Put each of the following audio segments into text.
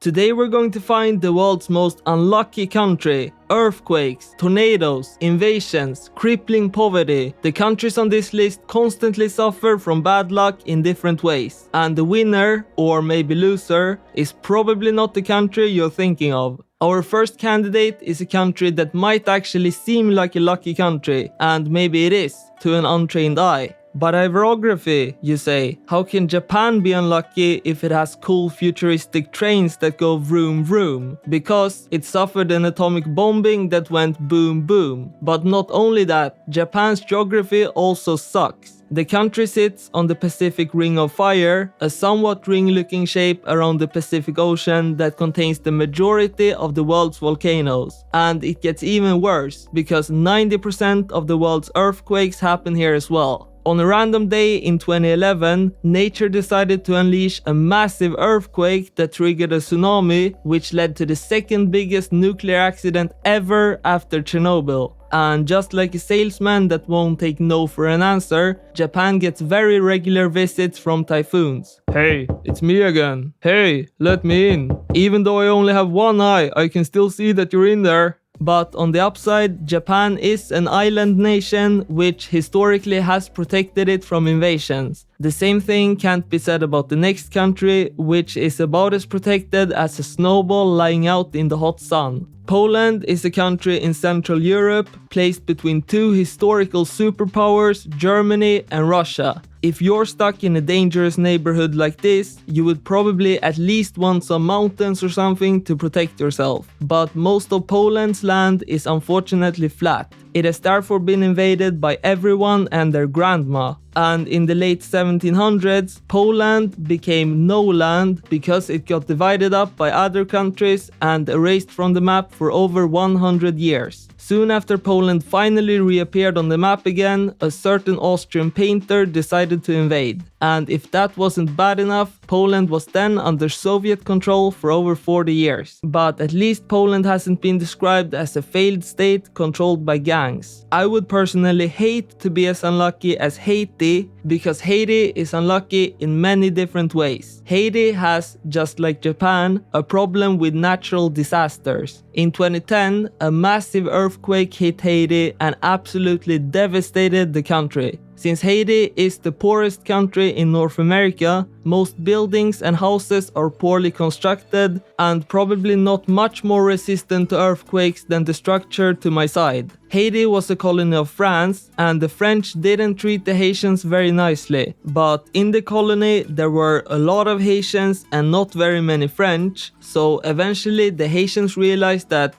Today we're going to find the world's most unlucky country. Earthquakes, tornadoes, invasions, crippling poverty. The countries on this list constantly suffer from bad luck in different ways. And the winner, or maybe loser, is probably not the country you're thinking of. Our first candidate is a country that might actually seem like a lucky country, and maybe it is, to an untrained eye. But ivorography, you say. How can Japan be unlucky if it has cool futuristic trains that go vroom vroom? Because it suffered an atomic bombing that went boom boom. But not only that, Japan's geography also sucks. The country sits on the Pacific Ring of Fire, a somewhat ring-looking shape around the Pacific Ocean that contains the majority of the world's volcanoes. And it gets even worse, because 90% of the world's earthquakes happen here as well. On a random day in 2011, nature decided to unleash a massive earthquake that triggered a tsunami, which led to the second biggest nuclear accident ever after Chernobyl. And just like a salesman that won't take no for an answer, Japan gets very regular visits from typhoons. Hey, it's me again. Hey, let me in. Even though I only have one eye, I can still see that you're in there. But on the upside, Japan is an island nation which historically has protected it from invasions. The same thing can't be said about the next country, which is about as protected as a snowball lying out in the hot sun. Poland is a country in Central Europe, placed between two historical superpowers, Germany and Russia. If you're stuck in a dangerous neighborhood like this, you would probably at least want some mountains or something to protect yourself. But most of Poland's land is unfortunately flat. It has therefore been invaded by everyone and their grandma. And in the late 1700s, Poland became no land because it got divided up by other countries and erased from the map for over 100 years. Soon after Poland finally reappeared on the map again, a certain Austrian painter decided to invade. And if that wasn't bad enough, Poland was then under Soviet control for over 40 years. But at least Poland hasn't been described as a failed state controlled by gangs. I would personally hate to be as unlucky as Haiti, because Haiti is unlucky in many different ways. Haiti has, just like Japan, a problem with natural disasters. In 2010, a massive earthquake hit Haiti and absolutely devastated the country. Since Haiti is the poorest country in North America, most buildings and houses are poorly constructed and probably not much more resistant to earthquakes than the structure to my side. Haiti was a colony of France, and the French didn't treat the Haitians very nicely. But in the colony there were a lot of Haitians and not very many French, so eventually the Haitians realized that,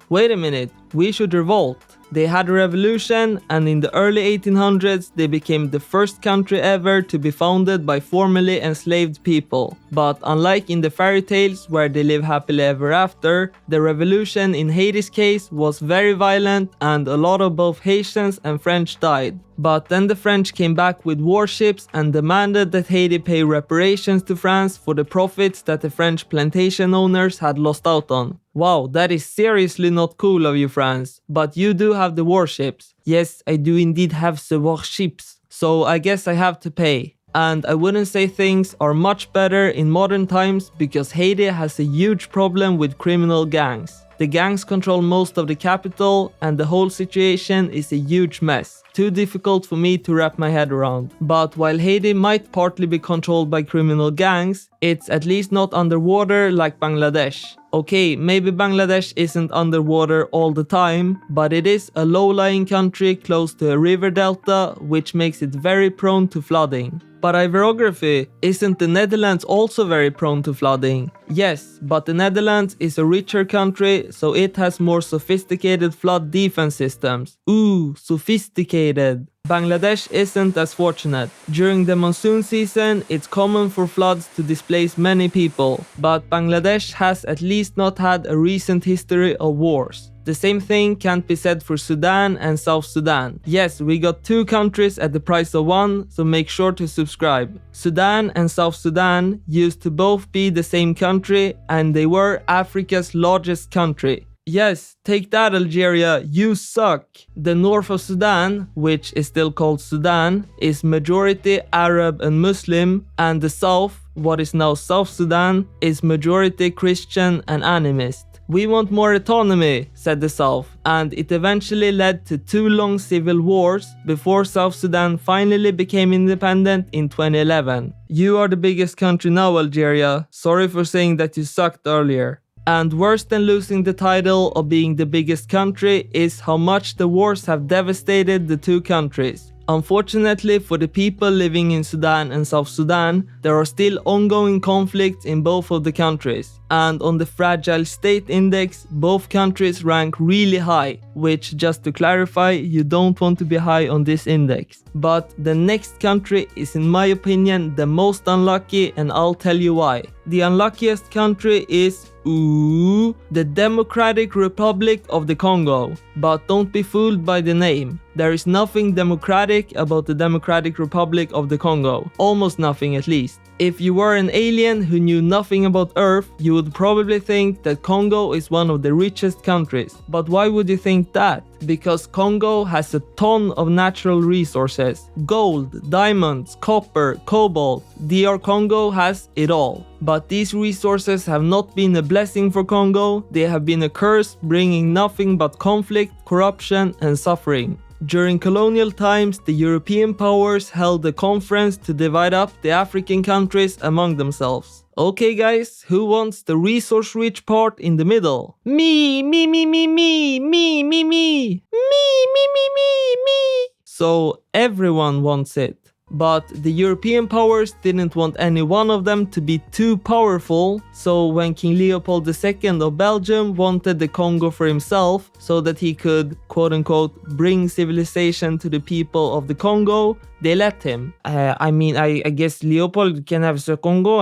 wait a minute, we should revolt. They had a revolution, and in the early 1800s they became the first country ever to be founded by formerly enslaved people. But unlike in the fairy tales where they live happily ever after, the revolution in Haiti's case was very violent and a lot of both Haitians and French died. But then the French came back with warships and demanded that Haiti pay reparations to France for the profits that the French plantation owners had lost out on. Wow, that is seriously not cool of you, France. But you do have the warships. Yes, I do indeed have the warships. So I guess I have to pay. And I wouldn't say things are much better in modern times because Haiti has a huge problem with criminal gangs. The gangs control most of the capital and the whole situation is a huge mess. Too difficult for me to wrap my head around. But while Haiti might partly be controlled by criminal gangs, it's at least not underwater like Bangladesh. Okay, maybe Bangladesh isn't underwater all the time, but it is a low-lying country close to a river delta, which makes it very prone to flooding. But ivorography, isn't the Netherlands also very prone to flooding? Yes, but the Netherlands is a richer country, so it has more sophisticated flood defense systems. Ooh, sophisticated. Bangladesh isn't as fortunate. During the monsoon season, it's common for floods to displace many people, but Bangladesh has at least not had a recent history of wars. The same thing can't be said for Sudan and South Sudan. Yes, we got two countries at the price of one, so make sure to subscribe. Sudan and South Sudan used to both be the same country, and they were Africa's largest country. Yes, take that, Algeria, you suck. The north of Sudan, which is still called Sudan, is majority Arab and Muslim, and the south, what is now South Sudan, is majority Christian and animist. We want more autonomy, said the South, and it eventually led to 2 long civil wars before South Sudan finally became independent in 2011. You are the biggest country now, Algeria. Sorry for saying that you sucked earlier. And worse than losing the title of being the biggest country is how much the wars have devastated the 2 countries. Unfortunately for the people living in Sudan and South Sudan, there are still ongoing conflicts in both of the countries. And on the Fragile State Index, both countries rank really high, which, just to clarify, you don't want to be high on this index. But the next country is, in my opinion, the most unlucky, and I'll tell you why. The unluckiest country is the Democratic Republic of the Congo. But don't be fooled by the name. There is nothing democratic about the Democratic Republic of the Congo. Almost nothing, at least. If you were an alien who knew nothing about Earth, you would probably think that Congo is one of the richest countries. But why would you think that? Because Congo has a ton of natural resources. Gold, diamonds, copper, cobalt. DR Congo has it all. But these resources have not been a blessing for Congo. They have been a curse, bringing nothing but conflict, corruption, and suffering. During colonial times, the European powers held a conference to divide up the African countries among themselves. Okay guys, who wants the resource-rich part in the middle? Me, me, me, me, me, me, me, me, me, me, me, me, me. So everyone wants it. But the European powers didn't want any one of them to be too powerful, so when King Leopold II of Belgium wanted the Congo for himself so that he could, quote-unquote, bring civilization to the people of the Congo, they let him. I guess Leopold can have the Congo.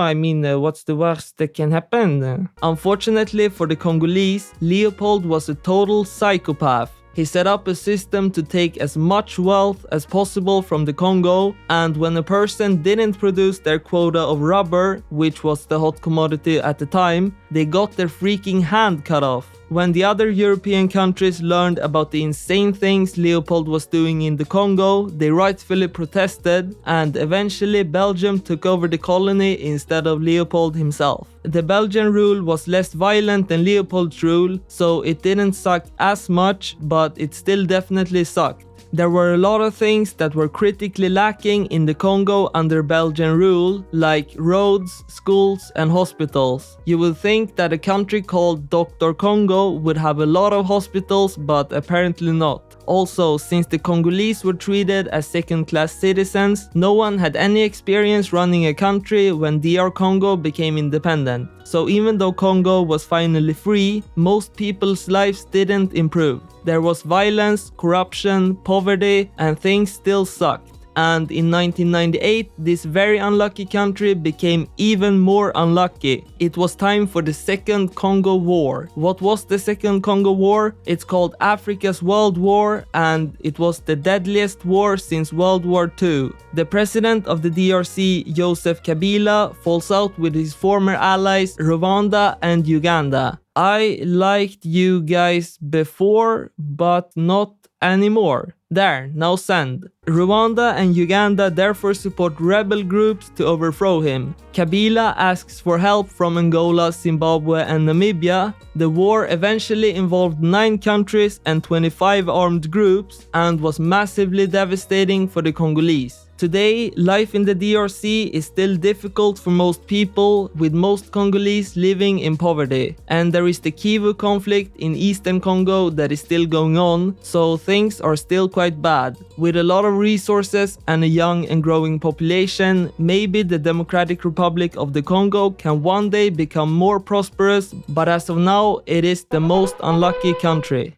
What's the worst that can happen? Unfortunately for the Congolese, Leopold was a total psychopath. He set up a system to take as much wealth as possible from the Congo, and when a person didn't produce their quota of rubber, which was the hot commodity at the time, they got their freaking hand cut off. When the other European countries learned about the insane things Leopold was doing in the Congo, they rightfully protested, and eventually Belgium took over the colony instead of Leopold himself. The Belgian rule was less violent than Leopold's rule, so it didn't suck as much, but it still definitely sucked. There were a lot of things that were critically lacking in the Congo under Belgian rule, like roads, schools, and hospitals. You would think that a country called Dr. Congo would have a lot of hospitals, but apparently not. Also, since the Congolese were treated as second-class citizens, no one had any experience running a country when DR Congo became independent. So even though Congo was finally free, most people's lives didn't improve. There was violence, corruption, poverty, and things still sucked. And in 1998, this very unlucky country became even more unlucky. It was time for the Second Congo War. What was the Second Congo War? It's called Africa's World War, and it was the deadliest war since World War II. The president of the DRC, Joseph Kabila, falls out with his former allies Rwanda and Uganda. I liked you guys before, but not anymore. There, now send. Rwanda and Uganda therefore support rebel groups to overthrow him. Kabila asks for help from Angola, Zimbabwe, and Namibia. The war eventually involved 9 countries and 25 armed groups and was massively devastating for the Congolese. Today, life in the DRC is still difficult for most people, with most Congolese living in poverty. And there is the Kivu conflict in eastern Congo that is still going on, so things are still quite bad. With a lot of resources and a young and growing population, maybe the Democratic Republic of the Congo can one day become more prosperous, but as of now, it is the most unlucky country.